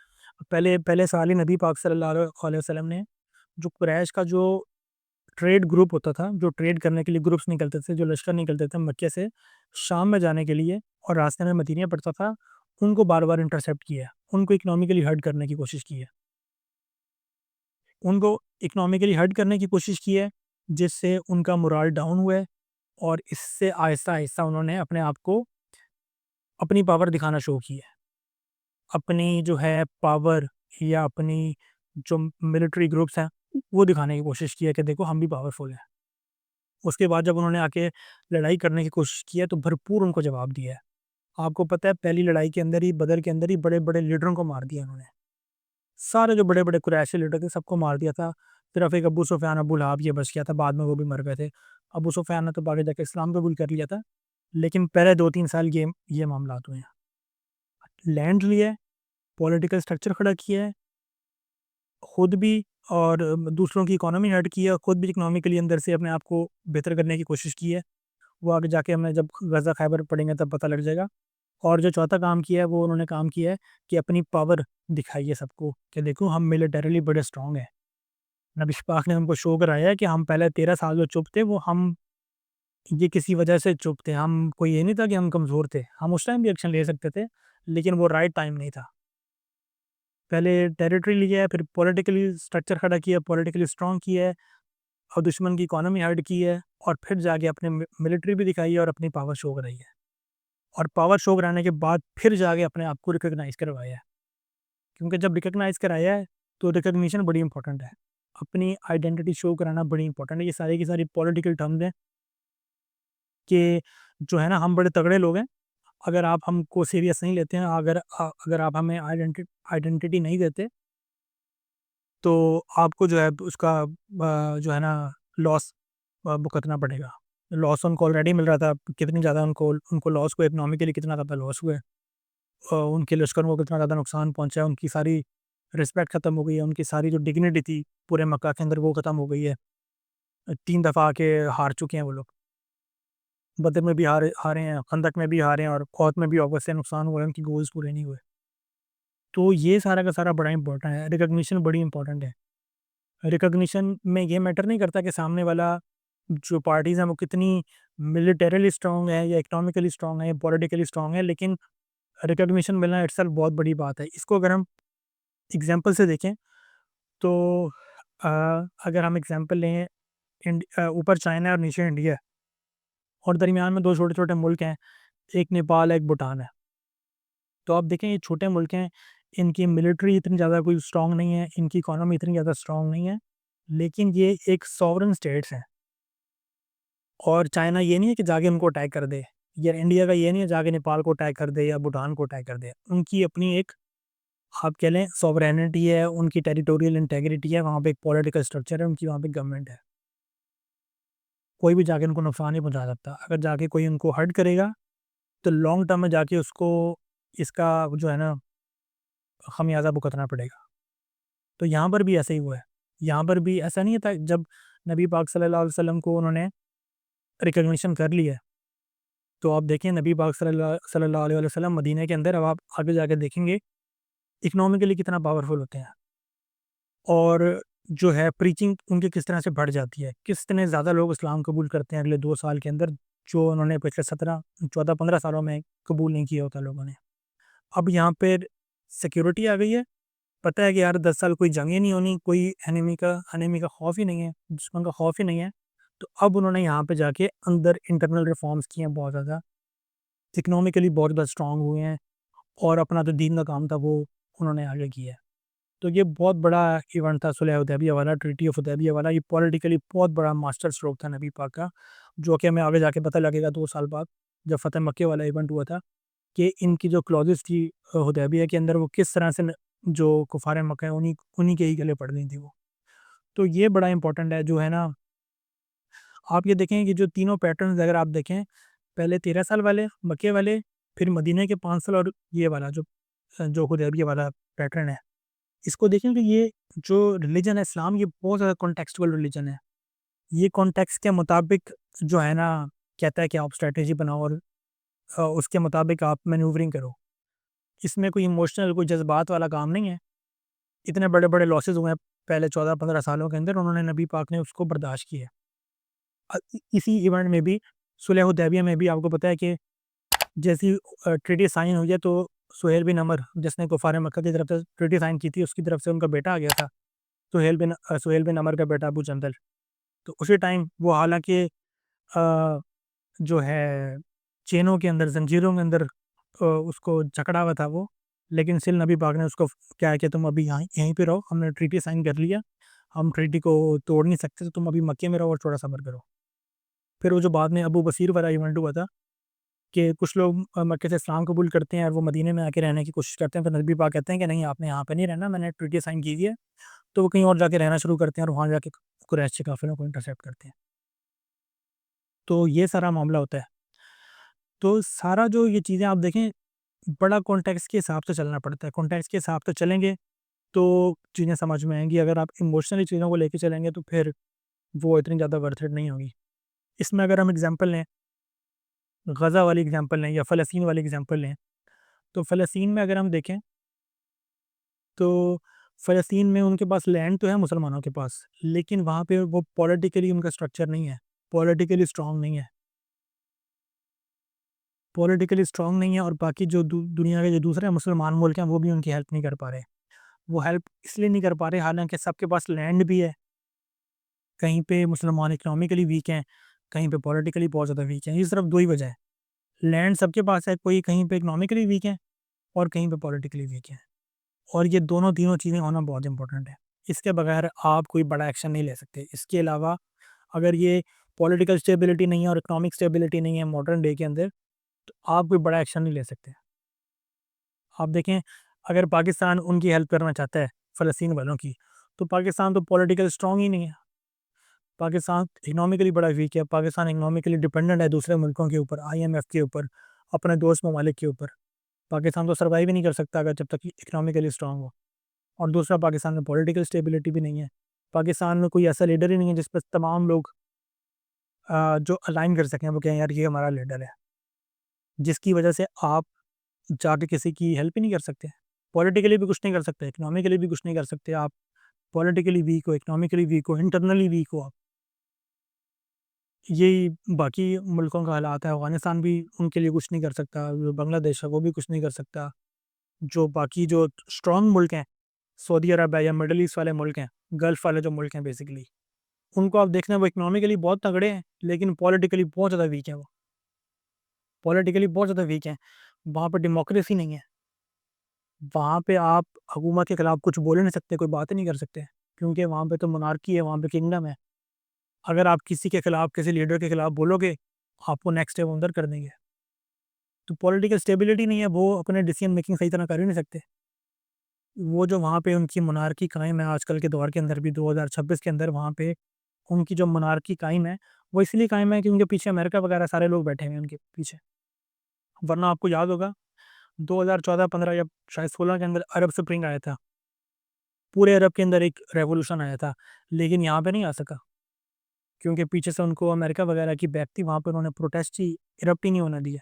पहले पहले साल ही नबी पाक सल्लल्लाहु अलैहि वसल्लम ने, जो कुरैश का जो ट्रेड ग्रुप होता था, जो ट्रेड करने के लिए ग्रुप्स निकलते थे, जो लश्कर निकलते थे मक्के से शाम में जाने के लिए, और रास्ते में मदीने पड़ता था, उनको बार-बार इंटरसेप्ट किया है, उनको इकोनॉमिकली हर्ट करने की कोशिश की है। उनको इकोनॉमिकली हर्ट करने की कोशिश की है, जिससे उनका मोराल डाउन हुआ है, और इससे आहिस्ता-आहिस्ता उन्होंने अपने आप को, अपनी पावर दिखाना शुरू की है। अपनी जो है पावर, या अपनी जो मिलिट्री ग्रुप्स हैं, वो दिखाने की कोशिश की है कि देखो हम भी पावरफुल हैं। उसके बाद जब उन्होंने आके लड़ाई करने की कोशिश की है, तो भरपूर उनको जवाब दिया है। आपको पता है पहली लड़ाई के अंदर ही, बदर के अंदर ही बड़े-बड़े लीडरों को मार दिया उन्होंने। सारे जो बड़े-बड़े कुरैशी लीडर थे सबको मार दिया था। सिर्फ़ एक अबू सुफ़ियान, अबू लहाब ये बच गया था, बाद में वो भी मर गए थे। अबू सुफ़ियान ने तो आगे जाके इस्लाम कबूल कर लिया था, लेकिन पहले 2-3 साल ये मामलात हुए हैं। लैंड लिया है, पॉलिटिकल स्ट्रक्चर खड़ा किया है, खुद भी, और दूसरों की इकोनॉमी हर्ट की है, और खुद भी इकोनॉमिकली अंदर से अपने आप को बेहतर करने की कोशिश की है। वो आगे जाके हमें जब ग़ज़ा ख़ैबर पढ़ेंगे तब पता लग जाएगा। और जो चौथा काम किया है, वो उन्होंने काम किया है कि अपनी पावर दिखाई है सबको कि देखो हम मिलिटरीली बड़े स्ट्रॉन्ग हैं। नबी पाक ने हमको शो कराया है कि हम पहले 13 साल जो चुप थे, वो हम, ये किसी वजह से चुप थे। हम, कोई ये नहीं था कि हम कमज़ोर थे। हम उस टाइम भी एक्शन ले सकते थे, लेकिन वो राइट टाइम नहीं था। पहले टेरिटरी लिया है, फिर पॉलिटिकली स्ट्रक्चर खड़ा किया, पॉलिटिकली स्ट्रॉन्ग किया है, और दुश्मन की इकोनॉमी हर्ट की है, और फिर जाके अपने मिलिट्री भी दिखाई है और अपनी पावर शो कराई है। और पावर शो कराने के बाद फिर जाके अपने आप को रिकॉग्नाइज़ करवाया है। क्योंकि जब रिकॉग्नाइज़ कराया है, तो रिकॉग्निशन बड़ी इंपॉर्टेंट है। अपनी आइडेंटिटी शो कराना बड़ी इंपॉर्टेंट है। ये सारी की सारी पॉलिटिकल टर्म्स हैं कि जो है ना, हम बड़े तगड़े लोग हैं। अगर आप हमको सीरियस नहीं लेते हैं, अगर आप हमें आइडेंटिटी नहीं देते, तो आपको जो है उसका जो है ना, लॉस भुगतना पड़ेगा। लॉस उनको ऑलरेडी मिल रहा था, कितनी ज़्यादा उनको उनको लॉस हुआ, इकोनॉमिकली कितना ज़्यादा लॉस हुआ है। उनके लश्करों को कितना ज़्यादा नुकसान पहुँचा है, उनकी सारी रिस्पेक्ट ख़त्म हो गई है, उनकी सारी जो डिग्निटी थी पूरे मक्का के अंदर, वो ख़त्म हो गई है। 3 दफ़ा आके हार चुके हैं वो लोग। बदर में भी हारे हैं, खंदक में भी हारे हैं, और कौत में भी ऑब्वियसली नुकसान हुआ है, उनकी गोल्स पूरे नहीं हुए। तो ये सारा का सारा बड़ा इंपॉर्टेंट है, रिकग्निशन बड़ी इंपॉर्टेंट है। रिकग्निशन में ये मैटर नहीं करता कि सामने वाला जो पार्टीज़ हैं वो कितनी मिलिटरीली स्ट्रांग है या इकोनॉमिकली स्ट्रांग है या पॉलिटिकली स्ट्रांग है, लेकिन रिकग्निशन मिलना इटसेल्फ बहुत बड़ी बात है। इसको अगर हम एग्जांपल से देखें तो अ, अगर हम एग्जांपल लें, ऊपर चाइना है और नीचे इंडिया है, और दरमियान में दो छोटे छोटे मुल्क हैं, एक नेपाल है, एक भूटान है। तो आप देखें ये छोटे मुल्क हैं, इनकी मिलिट्री इतनी ज़्यादा कोई स्ट्रांग नहीं है, इनकी इकोनॉमी इतनी ज़्यादा स्ट्रांग नहीं है, लेकिन ये एक सॉवरेन स्टेट्स हैं। और चाइना ये नहीं है कि जाके उनको अटैक कर दे, या इंडिया का ये नहीं है जाके नेपाल को अटैक कर दे या भूटान को अटैक कर दे। उनकी अपनी एक, आप कह लें, सॉवरेनिटी है, उनकी टेरिटोरियल इंटेग्रिटी है, वहाँ पे एक पॉलिटिकल स्ट्रक्चर है, उनकी वहाँ पे गवर्नमेंट है। कोई भी जाके उनको नुकसान नहीं पहुँचा सकता। अगर जाके कोई उनको हर्ट करेगा तो लॉन्ग टर्म में जाके उसको इसका जो है ना खमियाजा भुगतना पड़ेगा। तो यहाँ पर भी ऐसा ही हुआ है। यहाँ पर भी ऐसा नहीं था, जब नबी पाक सल्लल्लाहु अलैहि वसल्लम को उन्होंने रिकॉग्निशन कर लिया है, तो आप देखें नबी पाक सल्लल्लाहु अलैहि वसल्लम मदीने के अंदर, अब आप आगे जाके देखेंगे, इकोनॉमिकली कितना पावरफुल होते हैं, और जो है प्रीचिंग उनकी किस तरह से बढ़ जाती है, कितने ज़्यादा लोग इस्लाम कबूल करते हैं अगले 2 साल के अंदर, जो उन्होंने पिछले 17 14 15 सालों में कबूल नहीं किया होता लोगों ने। अब यहाँ पे सिक्योरिटी आ गई है, पता है कि यार 10 साल कोई जंग ही नहीं होनी, कोई एनिमी का खौफ ही नहीं है, दुश्मन का खौफ ही नहीं है। तो अब उन्होंने यहाँ पे जाके अंदर इंटरनल रिफॉर्म्स किए हैं बहुत ज़्यादा, इकोनॉमिकली बहुत ज़्यादा स्ट्रांग हुए हैं, और अपना जो दीन का काम था वो उन्होंने आगे किया है। तो ये बहुत बड़ा इवेंट था सुलह हुदैबिया वाला, ट्रीटी ऑफ हुदैबिया वाला। ये पॉलिटिकली बहुत बड़ा मास्टर स्ट्रोक था नबी पाक का, जो कि हमें आगे जाके पता लगेगा 2 साल बाद, जब फ़तेह मक्के वाला इवेंट हुआ था, कि इनकी जो क्लॉज़ेस थी हुदैबिया के अंदर, वो किस तरह से जो कुफ़ार मक्का है उन्हीं उन्हीं के ही गले पड़ गई थी वो। तो ये बड़ा इंपॉर्टेंट है जो है ना। आप ये देखें कि जो तीनों पैटर्न्स अगर आप देखें, पहले 13 साल वाले मक्के वाले, फिर मदीने के 5 साल, और ये वाला जो हुदैबिया वाला पैटर्न है, इसको देखें कि ये जो रिलीजन है इस्लाम, ये बहुत ज़्यादा कॉन्टेक्सचुअल रिलीजन है। ये कॉन्टेक्स्ट के मुताबिक जो है ना, कहता है कि आप स्ट्रैटेजी बनाओ, और उसके मुताबिक आप मैन्यूवरिंग करो। इसमें कोई इमोशनल, कोई जज़्बात वाला काम नहीं है। इतने बड़े-बड़े लॉसेस हुए हैं पहले 14-15 सालों के अंदर, उन्होंने नबी पाक ने उसको बर्दाश्त किया है। इसी इवेंट में भी, सुलह हुदैबिया में भी आपको पता है कि जैसी ट्रीटी साइन हुई है, तो सुहेल बिन अमर, जिसने कुफ़ार मक्का की तरफ से ट्रीटी साइन की थी, उसकी तरफ से उनका बेटा आ गया था, सुहेल बिन अमर का बेटा अबू जंदल। तो उसी टाइम वो, हालाँकि जो है चेनों के अंदर, ज़ंजीरों के अंदर उसको जकड़ा हुआ था वो, लेकिन स्टिल नबी पाक ने उसको क्या है कि तुम अभी यहाँ यहीं पे रहो, हमने ट्रीटी साइन कर लिया, हम ट्रीटी को तोड़ नहीं सकते, तो तुम अभी मक्के में रहो और थोड़ा सब्र करो। फिर वो जो बाद में अबू बसीर वाला इवेंट हुआ था, कि कुछ लोग मक्के से इस्लाम कबूल करते हैं और वो मदीने में आके रहने की कोशिश करते हैं, तो नबी पाक कहते हैं कि नहीं, आपने यहाँ पे नहीं रहना, मैंने ट्रीटी साइन की हुई है। तो वो कहीं और जाके रहना शुरू करते हैं, और वहाँ जाके कुरैश के काफ़िलों को इंटरसेप्ट करते हैं। तो ये सारा मामला होता है। तो सारा जो ये चीज़ें आप देखें, बड़ा कॉन्टेक्स्ट के हिसाब से चलना पड़ता है। कॉन्टेक्स्ट के हिसाब से चलेंगे तो चीज़ें समझ में आएँगी। अगर आप इमोशनली चीज़ों को लेके चलेंगे तो फिर वो इतनी ज़्यादा वर्थ इट नहीं होगी। इसमें अगर हम एग्ज़ाम्पल लें, गज़ा वाली एग्ज़ाम्पल लें या फ़लस्तीन वाली एग्ज़ाम्पल लें, तो फ़लस्तीन में अगर हम देखें, तो फ़लस्तीन में उनके पास लैंड तो है मुसलमानों के पास, लेकिन वहाँ पे वो पॉलिटिकली उनका स्ट्रक्चर नहीं है, पॉलिटिकली स्ट्रॉन्ग नहीं है। पॉलिटिकली स्ट्रॉन्ग नहीं है, और बाकी जो दुनिया के जो दूसरे मुसलमान मुल्क हैं, वो भी उनकी हेल्प नहीं कर पा रहे। वो हेल्प इसलिए नहीं कर पा रहे, हालाँकि सबके पास लैंड भी है। कहीं पे मुसलमान इकोनॉमिकली वीक हैं, कहीं पे पॉलिटिकली बहुत ज़्यादा वीक हैं। ये सिर्फ़ 2 ही वजह है। लैंड सबके पास है, कोई कहीं पे इकोनॉमिकली वीक है और कहीं पे पॉलिटिकली वीक है। और ये दोनों तीनों चीज़ें होना बहुत इम्पोर्टेंट है। इसके बगैर आप कोई बड़ा एक्शन नहीं ले सकते। इसके अलावा अगर ये पॉलिटिकल स्टेबिलिटी नहीं है और इकोनॉमिक स्टेबिलिटी नहीं है मॉडर्न डे के अंदर, तो आप कोई बड़ा एक्शन नहीं ले सकते। आप देखें, अगर पाकिस्तान उनकी हेल्प करना चाहता है, फ़लस्तीन वालों की, तो पाकिस्तान तो पॉलिटिकल स्ट्रॉन्ग ही नहीं है। पाकिस्तान इकोनॉमिकली बड़ा वीक है, पाकिस्तान इकोनॉमिकली डिपेंडेंट है दूसरे मुल्कों के ऊपर, आईएमएफ के ऊपर, अपने दोस्त ममालिक के ऊपर। पाकिस्तान तो सर्वाइव ही नहीं कर सकता अगर जब तक इकोनॉमिकली स्ट्रॉन्ग हो। और दूसरा, पाकिस्तान में पॉलिटिकल स्टेबिलिटी भी नहीं है। पाकिस्तान में कोई ऐसा लीडर ही नहीं है जिस पर तमाम लोग जो अलाइन कर सकें, वो कहें यार ये हमारा लीडर है, जिसकी वजह से आप जाके किसी की हेल्प ही नहीं कर सकते, पॉलिटिकली भी कुछ नहीं कर सकते, इकोनॉमिकली भी कुछ नहीं कर सकते। आप पॉलिटिकली वीक हो, इकोनॉमिकली वीक हो, इंटरनली वीक हो आप। यही बाकी मुल्कों का हालात है। अफ़गानिस्तान भी उनके लिए कुछ नहीं कर सकता, जो बांग्लादेश है वो भी कुछ नहीं कर सकता। जो बाकी जो स्ट्रॉन्ग मुल्क हैं, सऊदी अरब है या मिडल ईस्ट वाले मुल्क हैं, गल्फ़ वाले जो मुल्क हैं बेसिकली, उनको आप देखना, वो इकोनॉमिकली बहुत तगड़े हैं, लेकिन पॉलिटिकली बहुत ज़्यादा वीक हैं वो। पॉलिटिकली बहुत ज़्यादा वीक हैं। वहाँ पे डेमोक्रेसी नहीं है। वहाँ पे आप हुकूमत के खिलाफ कुछ बोल ही नहीं सकते, कोई बात ही नहीं कर सकते, क्योंकि वहाँ पे तो मोनार्की है, वहाँ पे किंगडम है। अगर आप किसी के खिलाफ, किसी लीडर के खिलाफ बोलोगे, आपको नेक्स्ट स्टेप अंदर कर देंगे। तो पॉलिटिकल स्टेबिलिटी नहीं है, वो अपने डिसीजन मेकिंग सही तरह कर ही नहीं सकते। वो जो वहाँ पे उनकी मोनार्की कायम है आजकल के दौर के अंदर भी, 2026 के अंदर वहाँ पे उनकी जो मोनार्की कायम है, वो इसलिए कायम है कि उनके पीछे अमेरिका वगैरह सारे लोग बैठे हुए हैं उनके पीछे। वरना आपको याद होगा 2014-15 या शायद 16 के अंदर अरब स्प्रिंग आया था। पूरे अरब के अंदर एक रेवोल्यूशन आया था, लेकिन यहाँ पे नहीं आ सका, क्योंकि पीछे से उनको अमेरिका वगैरह की बैक थी, वहाँ पे उन्होंने प्रोटेस्ट ही इरप्ट ही नहीं होने दिया।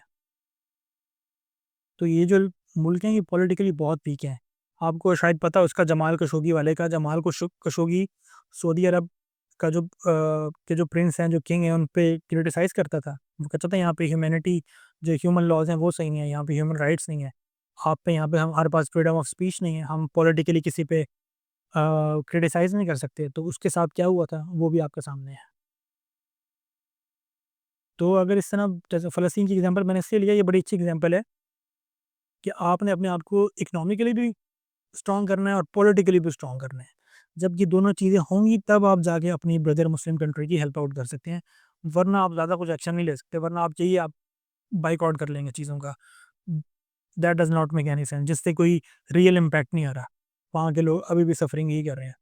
तो ये जो मुल्क हैं, ये पॉलिटिकली बहुत वीक हैं। आपको शायद पता है उसका, जमाल खशोगी वाले का, जमाल खशोगी सऊदी अरब का जो के जो प्रिंस हैं, जो किंग हैं, उन पे क्रिटिसाइज़ करता था। वो कहता था यहाँ पे ह्यूमैनिटी, जो ह्यूमन लॉज़ हैं वो सही नहीं है, यहाँ पे ह्यूमन राइट्स नहीं है। आप पे यहाँ पे हमारे पास फ्रीडम ऑफ स्पीच नहीं है, हम पॉलिटिकली किसी पे क्रिटिसाइज़ नहीं कर सकते। तो उसके साथ क्या हुआ था, वो भी आपके सामने है। तो अगर इस तरह, जैसे फ़लस्तीन की एग्ज़ाम्पल मैंने इसलिए लिया, ये बड़ी अच्छी एग्ज़ाम्पल है कि आपने अपने आप को इकोनॉमिकली भी स्ट्रॉन्ग करना है और पॉलिटिकली भी स्ट्रॉन्ग करना है। जब ये दोनों चीज़ें होंगी, तब आप जाके अपनी ब्रदर मुस्लिम कंट्री की हेल्प आउट कर सकते हैं। वरना आप ज़्यादा कुछ एक्शन नहीं ले सकते, वरना आप चाहिए आप बायकॉट कर लेंगे चीज़ों का। That does not make any sense, जिससे कोई रियल इम्पैक्ट नहीं आ रहा। वहाँ के लोग अभी भी सफ़रिंग ही कर रहे हैं।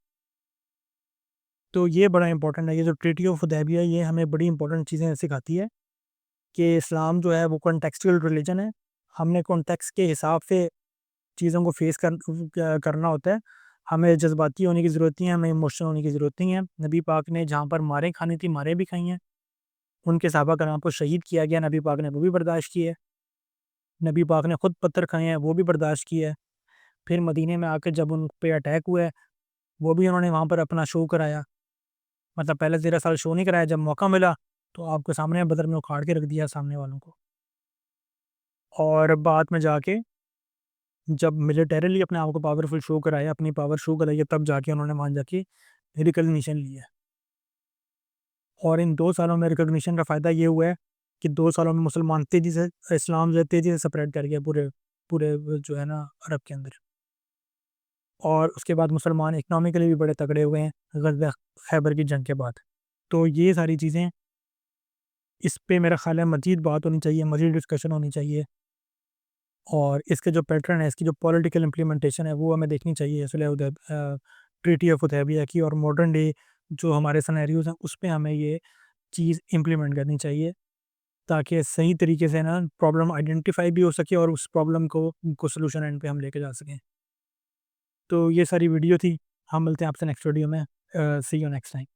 तो ये बड़ा इंपॉर्टेंट है, ये जो ट्रीटी ऑफ हुदैबिया, ये हमें बड़ी इंपॉर्टेंट चीज़ें सिखाती है कि इस्लाम जो है वो कॉन्टेक्सचुअल रिलीजन है। हमने कॉन्टेक्स्ट के हिसाब से चीज़ों को फेस करना होता है। हमें जज़्बाती होने की ज़रूरत नहीं है, हमें इमोशनल होने की ज़रूरत नहीं है। नबी पाक ने जहाँ पर मारें खानी थी, मारें भी खाई हैं। उनके सहाबा कराम को शहीद किया गया, नबी पाक ने वो भी बर्दाश्त की है। नबी पाक ने खुद पत्थर खाए हैं, वो भी बर्दाश्त किया है। फिर मदीने में आके जब उन पे अटैक हुआ है, वो भी उन्होंने वहाँ पर अपना शो कराया। मतलब पहले 13 साल शो नहीं कराया, जब मौका मिला तो आपके सामने बदर में उखाड़ के रख दिया सामने वालों को। और बाद में जाके जब मिलिटरीली अपने आप को पावरफुल शो कराया, अपनी पावर शो कराई है, तब जाके उन्होंने वहाँ जाके रिकॉग्निशन ली है। और इन 2 सालों में रिकॉग्निशन का फ़ायदा ये हुआ है कि 2 सालों में मुसलमान तेज़ी से, इस्लाम जो है तेज़ी से स्प्रेड कर गया पूरे पूरे जो है ना अरब के अंदर। और उसके बाद मुसलमान इकोनॉमिकली भी बड़े तगड़े हुए हैं ग़ज़वा खैबर की जंग के बाद। तो ये सारी चीज़ें, इस पे मेरा ख़्याल है मज़ीद बात होनी चाहिए, मज़ीद डिस्कशन होनी चाहिए। और इसके जो पैटर्न है, इसकी जो पॉलिटिकल इम्प्लीमेंटेशन है, वो हमें देखनी चाहिए ट्रीटी ऑफ हुदैबिया की, और मॉडर्न डे जो हमारे सिनेरियोज़ हैं, उस पे हमें ये चीज़ इम्प्लीमेंट करनी चाहिए, ताकि सही तरीके से ना प्रॉब्लम आइडेंटिफ़ाई भी हो सके और उस प्रॉब्लम को सॉल्यूशन एंड पे हम लेके जा सकें। तो ये सारी वीडियो थी। हम मिलते हैं आपसे नेक्स्ट वीडियो में। सी यू नेक्स्ट टाइम।